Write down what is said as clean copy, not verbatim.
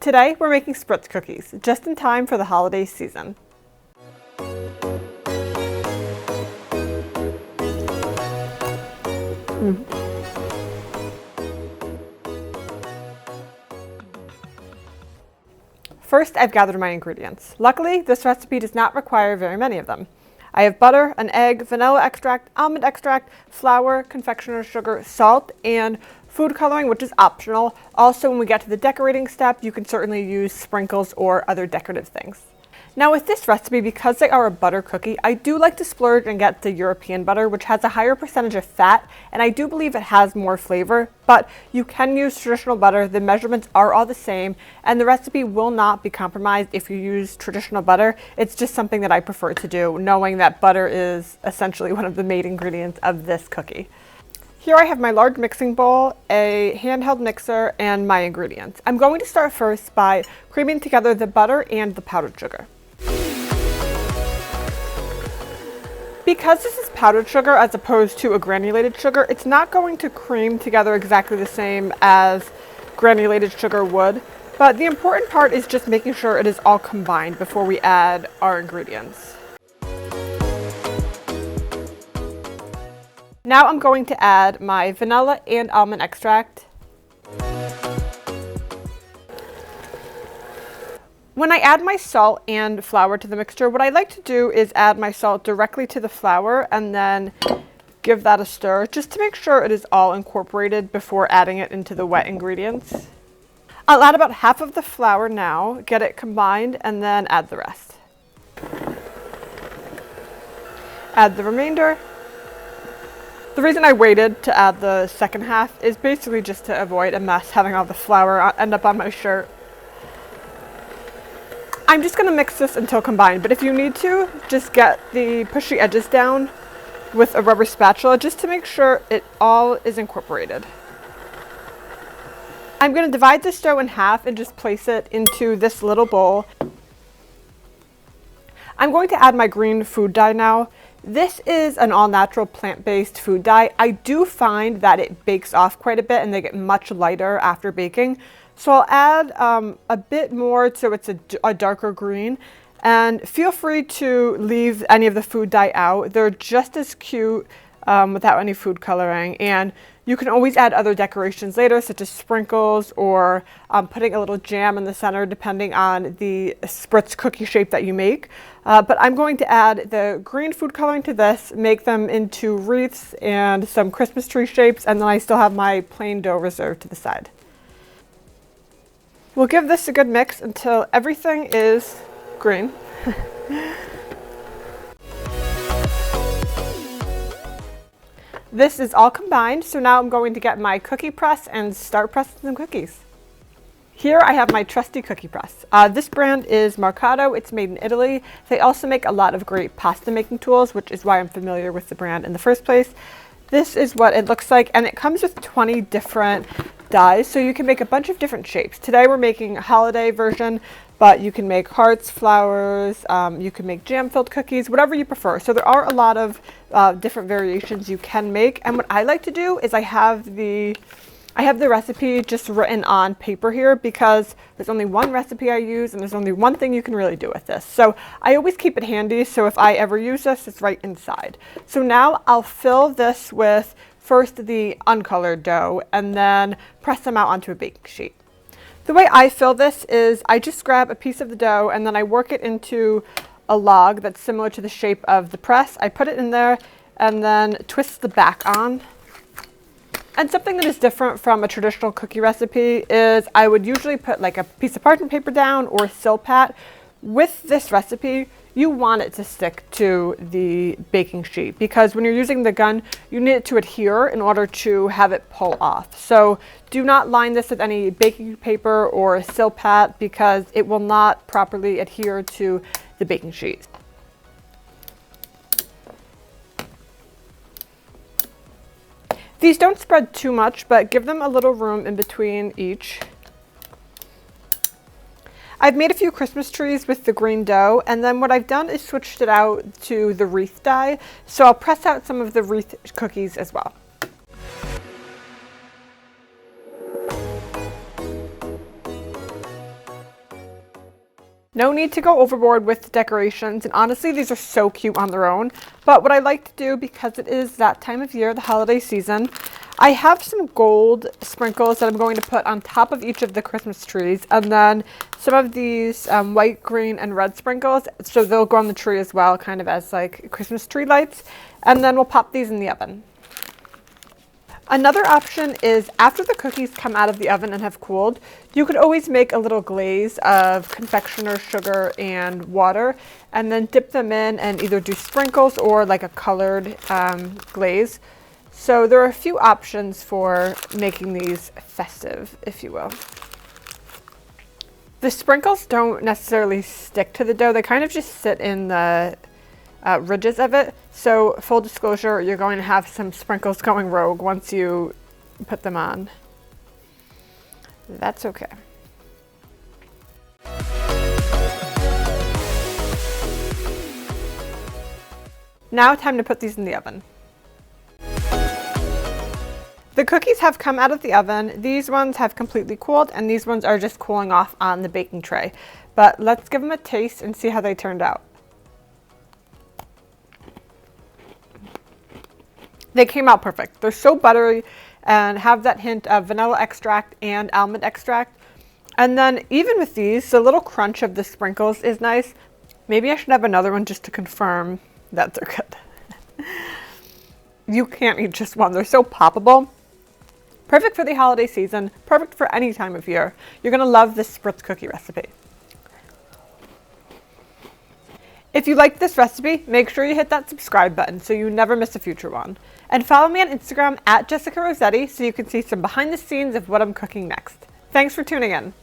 Today we're making Spritz cookies, just in time for the holiday season. First, I've gathered my ingredients. Luckily, this recipe does not require very many of them. I have butter, an egg, vanilla extract, almond extract, flour, confectioner's sugar, salt, and food coloring, which is optional. Also, when we get to the decorating step, you can certainly use sprinkles or other decorative things. Now with this recipe, because they are a butter cookie, I do like to splurge and get the European butter, which has a higher percentage of fat, and I do believe it has more flavor, but you can use traditional butter. The measurements are all the same, and the recipe will not be compromised if you use traditional butter. It's just something that I prefer to do, knowing that butter is essentially one of the main ingredients of this cookie. Here I have my large mixing bowl, a handheld mixer, and my ingredients. I'm going to start first by creaming together the butter and the powdered sugar. Because this is powdered sugar as opposed to a granulated sugar, it's not going to cream together exactly the same as granulated sugar would, but the important part is just making sure it is all combined before we add our ingredients. Now I'm going to add my vanilla and almond extract. When I add my salt and flour to the mixture, what I like to do is add my salt directly to the flour and then give that a stir, just to make sure it is all incorporated before adding it into the wet ingredients. I'll add about half of the flour now, get it combined, and then add the rest. Add the remainder. The reason I waited to add the second half is basically just to avoid a mess having all the flour end up on my shirt. I'm just going to mix this until combined, but if you need to, just get the pushy edges down with a rubber spatula just to make sure it all is incorporated. I'm going to divide this dough in half and just place it into this little bowl. I'm going to add my green food dye now. This is an all-natural plant-based food dye. I do find that it bakes off quite a bit and they get much lighter after baking. So I'll add a bit more so it's a darker green, and feel free to leave any of the food dye out. They're just as cute without any food coloring, and you can always add other decorations later, such as sprinkles or putting a little jam in the center depending on the Spritz cookie shape that you make. But I'm going to add the green food coloring to this, make them into wreaths and some Christmas tree shapes, and then I still have my plain dough reserved to the side. We'll give this a good mix until everything is green. This is all combined, so now I'm going to get my cookie press and start pressing some cookies. Here I have my trusty cookie press. This brand is Mercato. It's made in Italy. They also make a lot of great pasta making tools, which is why I'm familiar with the brand in the first place. This is what it looks like, and it comes with 20 different dies, so you can make a bunch of different shapes. Today we're making a holiday version, but you can make hearts, flowers, you can make jam-filled cookies, whatever you prefer. So there are a lot of different variations you can make, and what I like to do is I have the recipe just written on paper here because there's only one recipe I use and there's only one thing you can really do with this. So I always keep it handy, so if I ever use this, it's right inside. So now I'll fill this with first the uncolored dough and then press them out onto a baking sheet. The way I fill this is I just grab a piece of the dough and then I work it into a log that's similar to the shape of the press. I put it in there and then twist the back on. And something that is different from a traditional cookie recipe is I would usually put like a piece of parchment paper down or Silpat. With this recipe, you want it to stick to the baking sheet because when you're using the gun, you need it to adhere in order to have it pull off. So do not line this with any baking paper or Silpat because it will not properly adhere to the baking sheet. These don't spread too much, but give them a little room in between each. I've made a few Christmas trees with the green dough, and then what I've done is switched it out to the wreath die. So I'll press out some of the wreath cookies as well. No need to go overboard with the decorations, and honestly, these are so cute on their own. But what I like to do, because it is that time of year, the holiday season, I have some gold sprinkles that I'm going to put on top of each of the Christmas trees, and then some of these white, green, and red sprinkles, so they'll go on the tree as well, kind of as like Christmas tree lights, and then we'll pop these in the oven. Another option is after the cookies come out of the oven and have cooled, you could always make a little glaze of confectioner's sugar and water and then dip them in and either do sprinkles or like a colored glaze. So there are a few options for making these festive, if you will. The sprinkles don't necessarily stick to the dough. They kind of just sit in the ridges of it. So full disclosure, you're going to have some sprinkles going rogue once you put them on. That's okay. Now time to put these in the oven. The cookies have come out of the oven. These ones have completely cooled, and these ones are just cooling off on the baking tray. But let's give them a taste and see how they turned out. They came out perfect. They're so buttery and have that hint of vanilla extract and almond extract. And then even with these, the little crunch of the sprinkles is nice. Maybe I should have another one just to confirm that they're good. You can't eat just one. They're so poppable. Perfect for the holiday season. Perfect for any time of year. You're going to love this Spritz cookie recipe. If you liked this recipe, make sure you hit that subscribe button so you never miss a future one. And follow me on Instagram at Jessica Rosetti so you can see some behind the scenes of what I'm cooking next. Thanks for tuning in.